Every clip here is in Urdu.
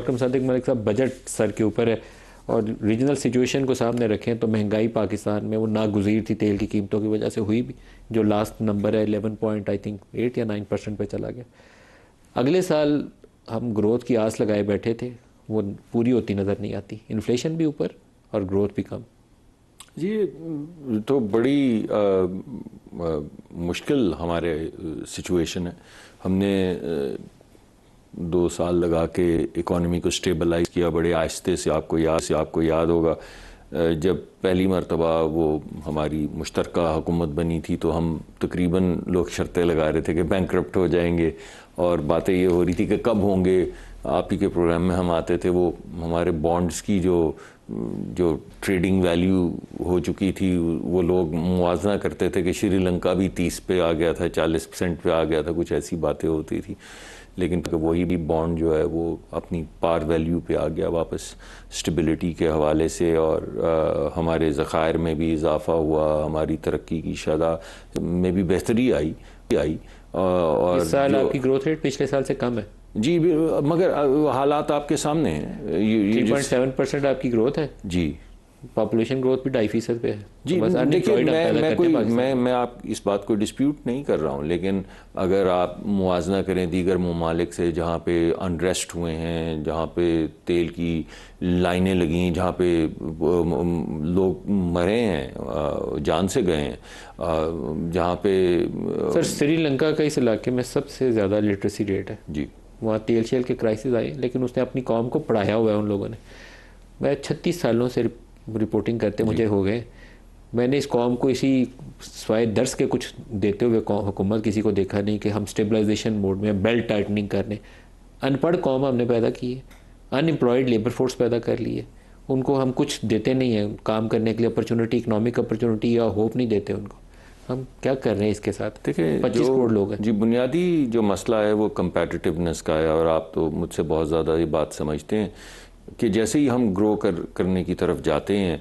ڈاکٹر مصدق ملک صاحب بجٹ سر کے اوپر ہے اور ریجنل سچویشن کو سامنے رکھیں تو مہنگائی پاکستان میں وہ ناگزیر تھی تیل کی قیمتوں کی وجہ سے ہوئی بھی، جو لاسٹ نمبر ہے 11.8 یا 9% پہ چلا گیا. اگلے سال ہم گروتھ کی آس لگائے بیٹھے تھے، وہ پوری ہوتی نظر نہیں آتی، انفلیشن بھی اوپر اور گروتھ بھی کم. جی تو بڑی مشکل ہمارے سچویشن ہے. ہم نے 2 سال لگا کے اکانومی کو سٹیبلائز کیا بڑے آہستے سے. آپ کو یاد ہوگا جب پہلی مرتبہ وہ ہماری مشترکہ حکومت بنی تھی تو ہم تقریباً لوگ شرطیں لگا رہے تھے کہ بینکرپٹ ہو جائیں گے، اور باتیں یہ ہو رہی تھی کہ کب ہوں گے. آپ ہی کے پروگرام میں ہم آتے تھے، وہ ہمارے بانڈز کی جو ٹریڈنگ ویلیو ہو چکی تھی وہ لوگ موازنہ کرتے تھے کہ شری لنکا بھی 30 پہ آ گیا تھا، 40% پہ آ گیا تھا، کچھ ایسی باتیں ہوتی تھی. لیکن وہی بھی بانڈ جو ہے وہ اپنی پار ویلیو پہ آ گیا واپس سٹیبلٹی کے حوالے سے، اور ہمارے ذخائر میں بھی اضافہ ہوا، ہماری ترقی کی شرح میں بھی بہتری آئی. اور اس سال آپ کی گروتھ ریٹ پچھلے سال سے کم ہے. جی مگر حالات آپ کے سامنے ہیں. 3.7% آپ کی گروتھ ہے. جی پاپولیشن گروتھ بھی 2.5% پہ ہے. جی دیکھیے میں آپ اس بات کو ڈسپیوٹ نہیں کر رہا ہوں، لیکن اگر آپ موازنہ کریں دیگر ممالک سے جہاں پہ انریسٹ ہوئے ہیں، جہاں پہ تیل کی لائنیں لگیں، جہاں پہ لوگ مرے ہیں، جان سے گئے ہیں، جہاں پہ سر سری لنکا کا اس علاقے میں سب سے زیادہ لٹریسی ریٹ ہے. جی وہاں تیل شیل کے کرائسس آئے لیکن اس نے اپنی قوم کو پڑھایا ہوا ہے ان لوگوں نے. میں 36 سالوں سے رپورٹنگ کرتے مجھے ہو گئے. میں نے اس قوم کو اسی سوائے درس کے کچھ دیتے ہوئے حکومت کسی کو دیکھا نہیں کہ ہم سٹیبلائزیشن موڈ میں بیلٹ ٹائٹننگ کرنے. ان پڑھ قوم ہم نے پیدا کی ہے، ان امپلائڈ لیبر فورس پیدا کر لی ہے. ان کو ہم کچھ دیتے نہیں ہیں کام کرنے کے لیے، اپرچونٹی، اکنامک اپرچونٹی یا ہوپ نہیں دیتے ان کو. ہم کیا کر رہے ہیں اس کے ساتھ؟ دیکھیں 25 کروڑ لوگ ہیں. جی بنیادی جو مسئلہ ہے وہ کمپیٹیٹیونیس کا ہے، اور آپ تو مجھ سے بہت زیادہ یہ بات سمجھتے ہیں کہ جیسے ہی ہم گرو کرنے کی طرف جاتے ہیں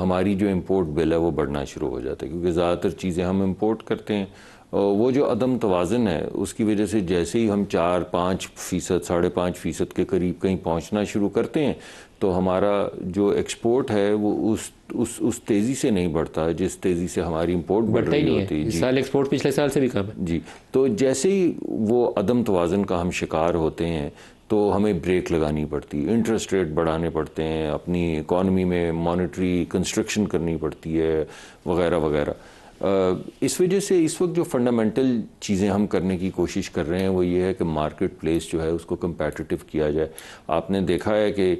ہماری جو امپورٹ بل ہے وہ بڑھنا شروع ہو جاتا ہے، کیونکہ زیادہ تر چیزیں ہم امپورٹ کرتے ہیں. وہ جو عدم توازن ہے اس کی وجہ سے جیسے ہی ہم 4-5%، 5.5% کے قریب کہیں پہنچنا شروع کرتے ہیں تو ہمارا جو ایکسپورٹ ہے وہ اس تیزی سے نہیں بڑھتا جس تیزی سے ہماری امپورٹ بڑھ رہی ہوتی ہے. اس سال ایکسپورٹ پچھلے سال سے بھی کم ہے. جی تو جیسے ہی وہ عدم توازن کا ہم شکار ہوتے ہیں تو ہمیں بریک لگانی پڑتی ہے، انٹرسٹ ریٹ بڑھانے پڑتے ہیں، اپنی اکانومی میں مانیٹری کنسٹرکشن کرنی پڑتی ہے وغیرہ وغیرہ. اس وجہ سے اس وقت جو فنڈامنٹل چیزیں ہم کرنے کی کوشش کر رہے ہیں وہ یہ ہے کہ مارکیٹ پلیس جو ہے اس کو کمپیٹیٹیو کیا جائے. آپ نے دیکھا ہے کہ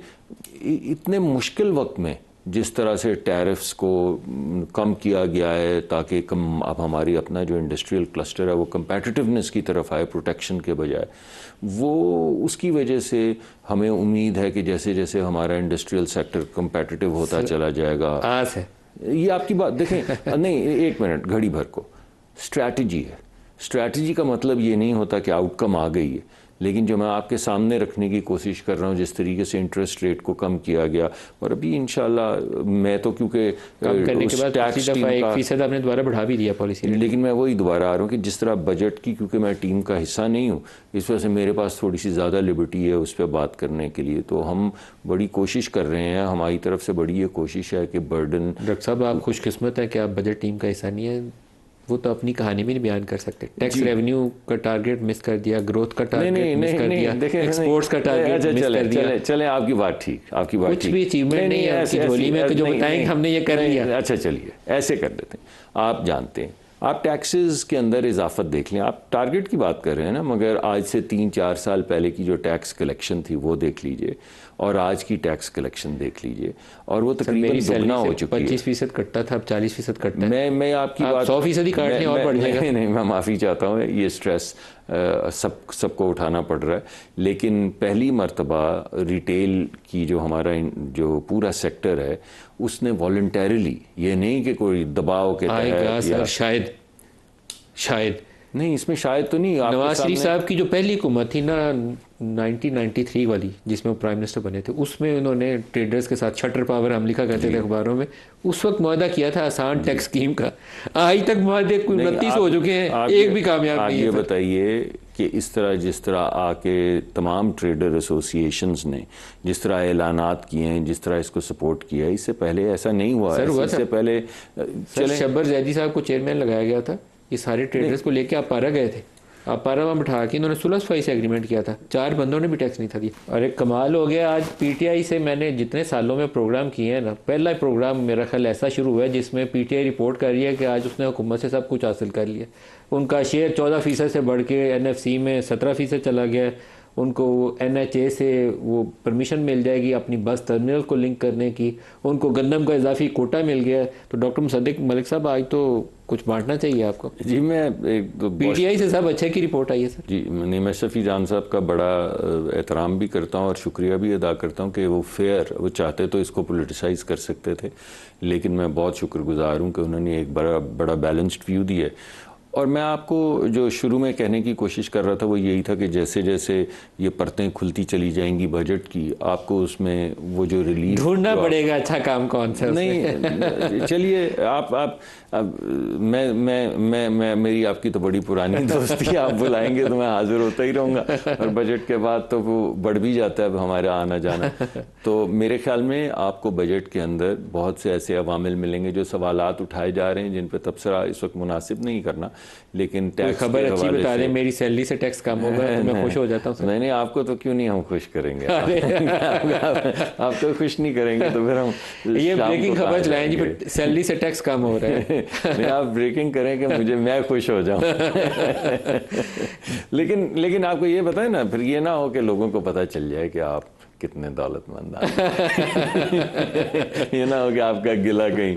اتنے مشکل وقت میں جس طرح سے ٹیرفز کو کم کیا گیا ہے تاکہ اب ہماری اپنا جو انڈسٹریل کلسٹر ہے وہ کمپیٹیٹیونیس کی طرف آئے پروٹیکشن کے بجائے، وہ اس کی وجہ سے ہمیں امید ہے کہ جیسے جیسے ہمارا انڈسٹریل سیکٹر کمپیٹیٹیو ہوتا چلا جائے گا. آس ہے یہ آپ کی بات دیکھیں نہیں، ایک منٹ، گھڑی بھر کو اسٹریٹجی ہے. اسٹریٹجی کا مطلب یہ نہیں ہوتا کہ آؤٹ کم آ گئی ہے، لیکن جو میں آپ کے سامنے رکھنے کی کوشش کر رہا ہوں جس طریقے سے انٹرسٹ ریٹ کو کم کیا گیا، اور ابھی انشاءاللہ میں تو کیونکہ کم کرنے کے بعد پچھلی دفعہ 1% آپ نے دوبارہ بڑھا بھی دیا پالیسی ریٹ. لیکن میں وہی دوبارہ آ رہا ہوں کہ جس طرح بجٹ کی، کیونکہ میں ٹیم کا حصہ نہیں ہوں اس وجہ سے میرے پاس تھوڑی سی زیادہ لبرٹی ہے اس پہ بات کرنے کے لیے، تو ہم بڑی کوشش کر رہے ہیں. ہماری طرف سے بڑی یہ کوشش ہے کہ برڈن. ڈاکٹر صاحب آپ خوش قسمت ہیں کہ آپ بجٹ ٹیم کا حصہ نہیں ہیں. وہ تو اپنی کہانی بھی نہیں بیان کر سکتے. ٹیکس ریونیو کا ٹارگیٹ مس کر دیا، گروتھ کا ٹارگیٹ مس کر دیا، ایکسپورٹس کا ٹارگیٹ مس کر دیا. چلیں آپ کی بات ٹھیک، آپ کی بات ٹھیک. کچھ بھی اچیومنٹ نہیں ہے آپ کی جھولی میں کہ جو بتائیں گے ہم نے یہ کر لیا. اچھا چلیے ایسے کر لیتے ہیں. آپ جانتے ہیں آپ ٹیکسز کے اندر اضافت دیکھ لیں. آپ ٹارگیٹ کی بات کر رہے ہیں نا، مگر آج سے 3-4 سال پہلے کی جو ٹیکس کلیکشن تھی وہ دیکھ لیجئے اور آج کی ٹیکس کلیکشن دیکھ لیجئے، اور وہ تقریباً دگنا ہو چکی ہے. 25% کٹتا تھا، اب 40% کٹتا ہے. میں آپ کی بات 100% ہی کاٹنے اور بڑھ جائے گا. نہیں میں معافی چاہتا ہوں، یہ سٹریس سب کو اٹھانا پڑ رہا ہے. لیکن پہلی مرتبہ ریٹیل کی جو ہمارا جو پورا سیکٹر ہے اس نے والنٹیرلی، یہ نہیں کہ کوئی دباؤ کے تحت، شاید نہیں اس میں شاید تو نہیں. نواز شریف صاحب کی جو پہلی حکومت تھی نا 1993 والی جس میں وہ پرائم منسٹر بنے تھے، اس میں انہوں نے ٹریڈرز کے ساتھ شٹر پاور ہم لکھا کرتے تھے اخباروں میں، اس وقت معاہدہ کیا تھا آسان ٹیکس اسکیم کا. آج تک معاہدے 29 ہو چکے ہیں، ایک بھی کامیاب نہیں ہے. یہ بتائیے کہ اس طرح جس طرح آ کے تمام ٹریڈر ایسوسیشنز نے جس طرح اعلانات کیے ہیں، جس طرح اس کو سپورٹ کیا ہے، اس سے پہلے ایسا نہیں ہوا ہے. اس سے پہلے شبر زیدی صاحب کو چیئرمین لگایا گیا تھا، یہ سارے ٹریڈرز کو لے کے آپ پارا گئے تھے، آپ پارا وہاں بٹھا کے انہوں نے صلح صفائی سے ایگریمنٹ کیا تھا، 4 بندوں نے بھی ٹیکس نہیں تھا دیا. اور ایک کمال ہو گیا، آج پی ٹی آئی سے میں نے جتنے سالوں میں پروگرام کیے ہیں نا، پہلا پروگرام میرا خیال ایسا شروع ہوا ہے جس میں پی ٹی آئی رپورٹ کر رہی ہے کہ آج اس نے حکومت سے سب کچھ حاصل کر لیا. ان کا شیئر 14% سے بڑھ کے این ایف سی میں 17% چلا گیا. ان کو این ایچ اے سے وہ پرمیشن مل جائے گی اپنی بس ٹرمینل کو لنک کرنے کی. ان کو گندم کا اضافی کوٹا مل گیا ہے. تو ڈاکٹر مصدق ملک صاحب آج تو کچھ بانٹنا چاہیے آپ کو. جی میں پی ٹی آئی سے سب اچھے کی رپورٹ آئی ہے سر. جی میں شفیع جان صاحب کا بڑا احترام بھی کرتا ہوں اور شکریہ بھی ادا کرتا ہوں کہ وہ فیئر، وہ چاہتے تو اس کو پولیٹیسائز کر سکتے تھے، لیکن میں بہت شکر گزار ہوں کہ انہوں نے ایک بڑا بیلنسڈ ویو دیا ہے. اور میں آپ کو جو شروع میں کہنے کی کوشش کر رہا تھا وہ یہی تھا کہ جیسے جیسے یہ پرتیں کھلتی چلی جائیں گی بجٹ کی، آپ کو اس میں وہ جو ریلیف ڈھونڈنا پڑے گا اچھا کام کون سا. نہیں چلیے آپ میں میری آپ کی تو بڑی پرانی دوستی، آپ بلائیں گے تو میں حاضر ہوتا ہی رہوں گا. اور بجٹ کے بعد تو وہ بڑھ بھی جاتا ہے اب ہمارا آنا جانا. تو میرے خیال میں آپ کو بجٹ کے اندر بہت سے ایسے عوامل ملیں گے. جو سوالات اٹھائے جا رہے ہیں جن پہ تبصرہ اس وقت مناسب نہیں کرنا، لیکن ٹیکس خبر اچھی بتا دیں، میری سیلری سے ٹیکس کم ہوگا تو میں خوش ہو جاتا ہوں. نہیں آپ کو تو کیوں نہیں ہم خوش کریں گے، آپ تو خوش نہیں کریں گے تو پھر ہم یہ بریکنگ خبر چلائیں جی، سیلری سے ٹیکس کم ہو رہا ہے. نہیں آپ بریکنگ کریں کہ میں خوش ہو جاؤں. لیکن آپ کو یہ بتائیں نا، پھر یہ نہ ہو کہ لوگوں کو پتہ چل جائے کہ آپ کتنے دولت مند ہیں. یہ نہ ہو کہ آپ کا گلہ کہیں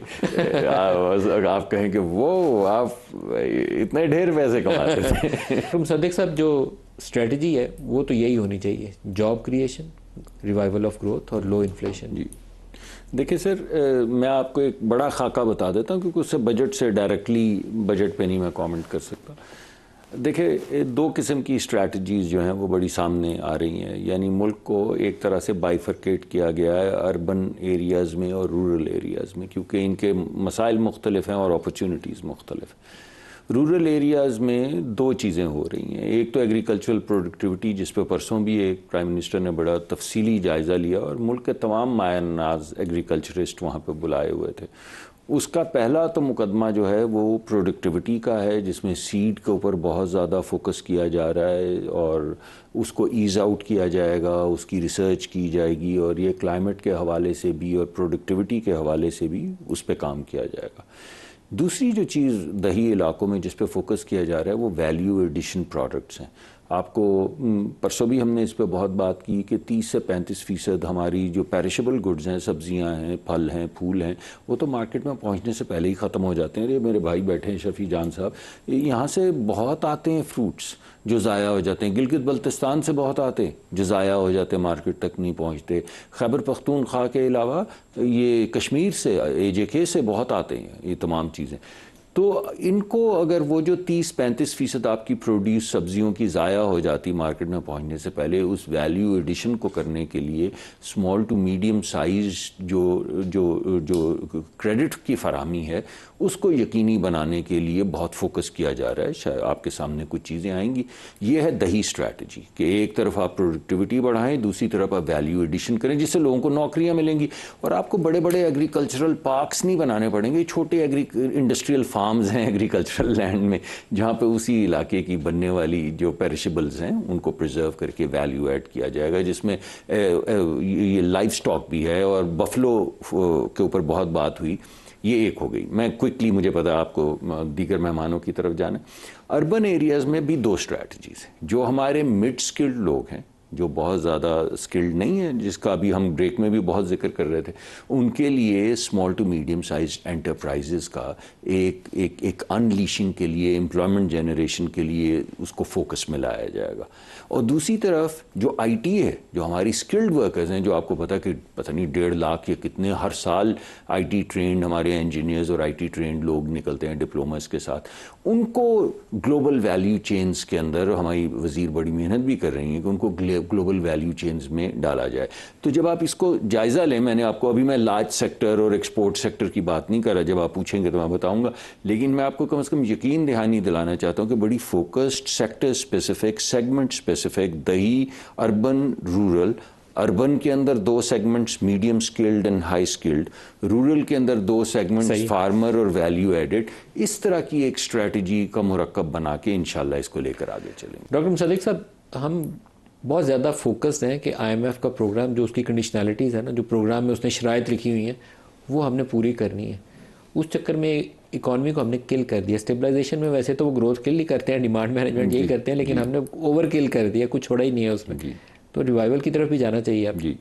آپ کہیں کہ وہ آپ اتنے ڈھیر پیسے کماتے تھے. تم صدیق صاحب جو اسٹریٹجی ہے وہ تو یہی ہونی چاہیے، job creation, revival of growth اور لو انفلیشن. جی دیکھیں سر، میں آپ کو ایک بڑا خاکہ بتا دیتا ہوں کیونکہ اس سے بجٹ سے ڈائریکٹلی بجٹ پہ نہیں میں کامنٹ کر سکتا. دیکھیں 2 قسم کی اسٹریٹجیز جو ہیں وہ بڑی سامنے آ رہی ہیں. یعنی ملک کو ایک طرح سے بائیفرکیٹ کیا گیا ہے اربن ایریاز میں اور رورل ایریاز میں، کیونکہ ان کے مسائل مختلف ہیں اور اپرچونٹیز مختلف ہیں. رورل ایریاز میں 2 چیزیں ہو رہی ہیں. ایک تو ایگریکلچرل پروڈکٹیوٹی، جس پہ پرسوں بھی ایک پرائم منسٹر نے بڑا تفصیلی جائزہ لیا اور ملک کے تمام مایہ ناز ایگریکلچرسٹ وہاں پہ بلائے ہوئے تھے. اس کا پہلا تو مقدمہ جو ہے وہ پروڈکٹیوٹی کا ہے، جس میں سیڈ کے اوپر بہت زیادہ فوکس کیا جا رہا ہے اور اس کو ایز آؤٹ کیا جائے گا، اس کی ریسرچ کی جائے گی، اور یہ کلائمیٹ کے حوالے سے بھی اور پروڈکٹیوٹی کے حوالے سے بھی اس پہ کام کیا جائے گا. دوسری جو چیز دیہی علاقوں میں جس پہ فوکس کیا جا رہا ہے وہ ویلیو ایڈیشن پروڈکٹس ہیں. آپ کو پرسوں بھی ہم نے اس پہ بہت بات کی کہ 30 سے 35% ہماری جو پیرشبل گڈز ہیں، سبزیاں ہیں، پھل ہیں، پھول ہیں، وہ تو مارکیٹ میں پہنچنے سے پہلے ہی ختم ہو جاتے ہیں. میرے بھائی بیٹھے ہیں شفیع جان صاحب، یہاں سے بہت آتے ہیں فروٹس جو ضائع ہو جاتے ہیں. گلگت بلتستان سے بہت آتے ہیں جو ضائع ہو جاتے ہیں، مارکیٹ تک نہیں پہنچتے. خیبر پختونخوا کے علاوہ یہ کشمیر سے، AJK سے بہت آتے ہیں یہ تمام چیزیں. تو ان کو اگر وہ جو 30-35% آپ کی پروڈیوس سبزیوں کی ضائع ہو جاتی مارکیٹ میں پہنچنے سے پہلے، اس ویلیو ایڈیشن کو کرنے کے لیے اسمال ٹو میڈیم سائز جو کریڈٹ کی فراہمی ہے اس کو یقینی بنانے کے لیے بہت فوکس کیا جا رہا ہے. شاید آپ کے سامنے کچھ چیزیں آئیں گی. یہ ہے دیہی اسٹریٹجی کہ ایک طرف آپ پروڈکٹیوٹی بڑھائیں، دوسری طرف آپ ویلیو ایڈیشن کریں جس سے لوگوں کو نوکریاں ملیں گی. اور آپ کو بڑے بڑے ایگریکلچرل پارکس نہیں بنانے پڑیں گے، چھوٹے انڈسٹریل فارمز ہیں ایگریکلچرل لینڈ میں جہاں پہ اسی علاقے کی بننے والی جو پیرشبلز ہیں ان کو پرزرو کر کے ویلیو ایڈ کیا جائے گا، جس میں یہ لائف سٹاک بھی ہے. اور بفلو کے اوپر بہت بات ہوئی، یہ ایک ہو گئی. میں کوئکلی، مجھے پتا آپ کو دیگر مہمانوں کی طرف جانا. اربن ایریاز میں بھی 2 اسٹریٹجیز ہیں. جو ہمارے مڈ سکلڈ لوگ ہیں، جو بہت زیادہ سکلڈ نہیں ہیں، جس کا بھی ہم بریک میں بھی بہت ذکر کر رہے تھے، ان کے لیے small to medium size enterprises کا ایک انلیشنگ کے لیے، امپلائمنٹ جنریشن کے لیے اس کو فوکس میں لایا جائے گا. اور دوسری طرف جو آئی ٹی ہے، جو ہماری سکلڈ ورکرز ہیں، جو آپ کو پتہ نہیں 1.5 لاکھ یا کتنے ہر سال آئی ٹی ٹرینڈ ہمارے انجینئرز اور آئی ٹی ٹرینڈ لوگ نکلتے ہیں ڈپلوماز کے ساتھ، ان کو گلوبل ویلیو چینز کے اندر ہماری وزیر بڑی محنت بھی کر رہی ہیں کہ ان کو گلوبل ویلیو چینز میں ڈالا جائے. تو جب آپ اس کو جائزہ لیں, میں نے آپ کو ابھی میں لارج سیکٹر اور ایکسپورٹ سیکٹر کی بات نہیں کر رہا, جب آپ پوچھیں گے تو میں بتاؤں گا, لیکن میں آپ کو کم از کم یقین دہانی دلانا چاہتا ہوں کہ بڑی focused, sector specific, segment specific, دیہی, اربن, رورل. اربن کے اندر 2 segments medium skilled and high skilled, rural کے اندر 2 سیگمنٹس فارمر اور ویلیو ایڈڈ. اس طرح کی ایک اسٹریٹجی کا مرکب بنا کے انشاءاللہ اس کو لے کر آگے چلیں گے. ڈاکٹر مصدق صاحب, ہم بہت زیادہ فوکسڈ ہیں کہ IMF کا پروگرام جو اس کی کنڈیشنالٹیز ہے نا, جو پروگرام میں اس نے شرائط لکھی ہوئی ہیں وہ ہم نے پوری کرنی ہے. اس چکر میں اکانومی کو ہم نے کل کر دیا. اسٹیبلائزیشن میں ویسے تو وہ گروتھ کل ہی کرتے ہیں, ڈیمانڈ مینجمنٹ یہی کرتے ہیں, لیکن ہم نے اوور کل کر دیا, کچھ چھوڑا ہی نہیں ہے اس میں. تو ریوائول کی طرف بھی جانا چاہیے اب. جی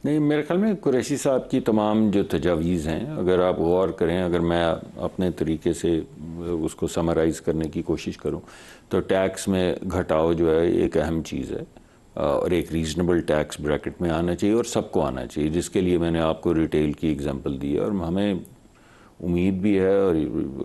نہیں, میرے خیال میں قریشی صاحب کی تمام جو تجاویز ہیں, اگر آپ غور کریں, اگر میں اپنے طریقے سے اس کو سمرائز کرنے کی کوشش کروں تو ٹیکس میں گھٹاؤ جو ہے ایک اہم چیز ہے, اور ایک ریزنیبل ٹیکس بریکٹ میں آنا چاہیے اور سب کو آنا چاہیے, جس کے لیے میں نے آپ کو ریٹیل کی اگزامپل دی ہے. اور ہمیں امید بھی ہے اور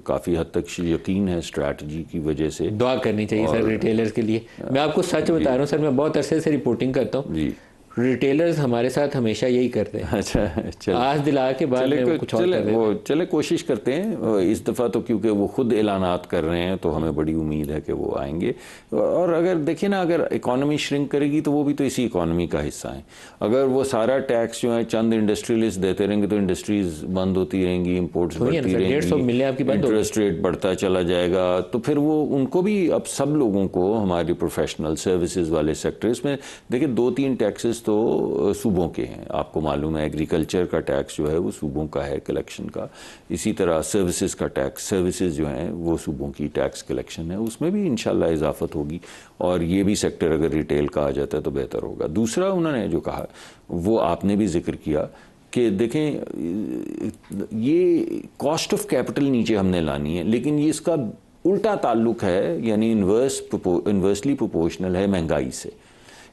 کافی حد تک یقین ہے اسٹریٹجی کی وجہ سے. دعا کرنی چاہیے سر ریٹیلرز کے لیے. میں آپ کو سچ بتا رہا ہوں سر, میں بہت عرصے سے رپورٹنگ کرتا ہوں. جی, ریٹیلرز ہمارے ساتھ ہمیشہ یہی کرتے ہیں. اچھا, آج دلا کے بعد میں کچھ اور کر دیتے ہیں. چلے کوشش کرتے ہیں اس دفعہ تو, کیونکہ وہ خود اعلانات کر رہے ہیں تو ہمیں بڑی امید ہے کہ وہ آئیں گے. اور اگر دیکھیں نا, اگر اکانومی شرنک کرے گی تو وہ بھی تو اسی اکانومی کا حصہ ہیں. اگر وہ سارا ٹیکس جو ہے چند انڈسٹریلسٹ دیتے رہیں گے تو انڈسٹریز بند ہوتی رہیں گی, امپورٹس بڑھتی رہیں گی, انٹرسٹ ریٹ بڑھتا چلا جائے گا. تو پھر وہ ان کو بھی, اب سب لوگوں کو, ہماری پروفیشنل سروسز والے سیکٹرز میں دیکھیں 2-3 ٹیکسز تو صوبوں کے ہیں. آپ کو معلوم ہے ایگریکلچر کا ٹیکس جو ہے وہ صوبوں کا ہے کلیکشن کا. اسی طرح سروسز کا ٹیکس, سروسز جو ہیں وہ صوبوں کی ٹیکس کلیکشن ہے, اس میں بھی انشاءاللہ اضافت ہوگی. اور یہ بھی سیکٹر اگر ریٹیل کا آ جاتا ہے تو بہتر ہوگا. دوسرا انہوں نے جو کہا وہ آپ نے بھی ذکر کیا کہ دیکھیں یہ کاسٹ آف کیپٹل نیچے ہم نے لانی ہے, لیکن یہ اس کا الٹا تعلق ہے, یعنی انورسلی پروپورشنل ہے مہنگائی سے.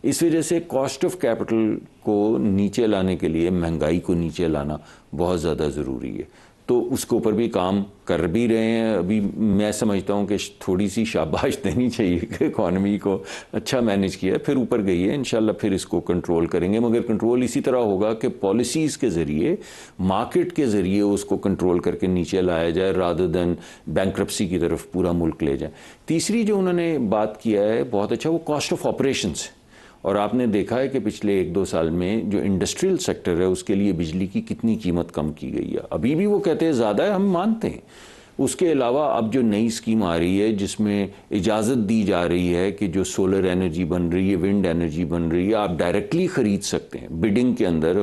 اس وجہ سے کاسٹ آف کیپٹل کو نیچے لانے کے لیے مہنگائی کو نیچے لانا بہت زیادہ ضروری ہے. تو اس کے اوپر بھی کام کر بھی رہے ہیں. ابھی میں سمجھتا ہوں کہ تھوڑی سی شاباش دینی چاہیے کہ اکانومی کو اچھا مینیج کیا ہے, پھر اوپر گئی ہے, انشاءاللہ پھر اس کو کنٹرول کریں گے. مگر کنٹرول اسی طرح ہوگا کہ پالیسیز کے ذریعے, مارکیٹ کے ذریعے اس کو کنٹرول کر کے نیچے لایا جائے, رادر دین بینکرپسی کی طرف پورا ملک لے جائیں. تیسری جو انہوں نے بات کیا ہے بہت اچھا, وہ کاسٹ آف آپریشنس ہے. اور آپ نے دیکھا ہے کہ پچھلے 1-2 سال میں جو انڈسٹریل سیکٹر ہے اس کے لیے بجلی کی کتنی قیمت کم کی گئی ہے. ابھی بھی وہ کہتے ہیں زیادہ ہے, ہم مانتے ہیں. اس کے علاوہ اب جو نئی اسکیم آ رہی ہے جس میں اجازت دی جا رہی ہے کہ جو سولر انرجی بن رہی ہے, ونڈ انرجی بن رہی ہے, آپ ڈائریکٹلی خرید سکتے ہیں بڈنگ کے اندر.